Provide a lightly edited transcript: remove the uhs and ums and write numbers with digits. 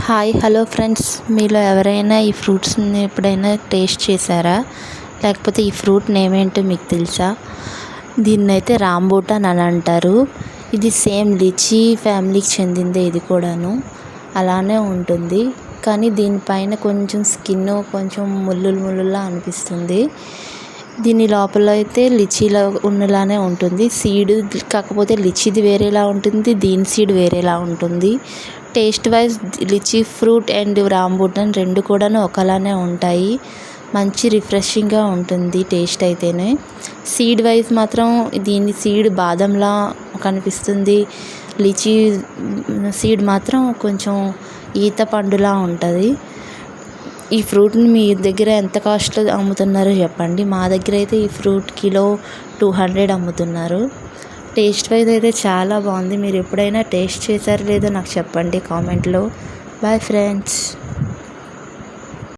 Hello friends, మీలో ఎవరైనా ఈ ఫ్రూట్స్ని ఎప్పుడైనా టేస్ట్ చేశారా? లేకపోతే ఈ ఫ్రూట్ నేమ్ ఏంటో మీకు తెలుసా? దీన్నైతే రాంబూటాన్ అని అంటారు. ఇది సేమ్ లిచీ ఫ్యామిలీకి చెందిందే. ఇది కూడాను అలానే ఉంటుంది, కానీ దీనిపైన కొంచెం స్కిన్ కొంచెం ముళ్ళులా అనిపిస్తుంది. దీని లోపల అయితే లిచీలో ఉన్నలానే ఉంటుంది సీడ్, కాకపోతే లిచీది వేరేలా ఉంటుంది, దీని సీడ్ వేరేలా ఉంటుంది. Taste wise lychee fruit and rambutan రెండు కూడాను ఒకలానే ఉంటాయి. మంచి రిఫ్రెషింగ్గా ఉంటుంది టేస్ట్ అయితేనే. సీడ్ వైజ్ మాత్రం దీని సీడ్ బాదంలా కనిపిస్తుంది, లిచీ సీడ్ మాత్రం కొంచెం ఈత పండులా ఉంటుంది. ఈ ఫ్రూట్ని మీ దగ్గర ఎంత కాస్ట్లో అమ్ముతున్నారో చెప్పండి. మా దగ్గర అయితే ఈ ఫ్రూట్ కిలో 200 అమ్ముతున్నారు. టేస్ట్ వైజ్ అయితే చాలా బాగుంది. మీరు ఎప్పుడైనా టేస్ట్ చేశారో లేదో నాకు చెప్పండి కామెంట్లో. Bye friends.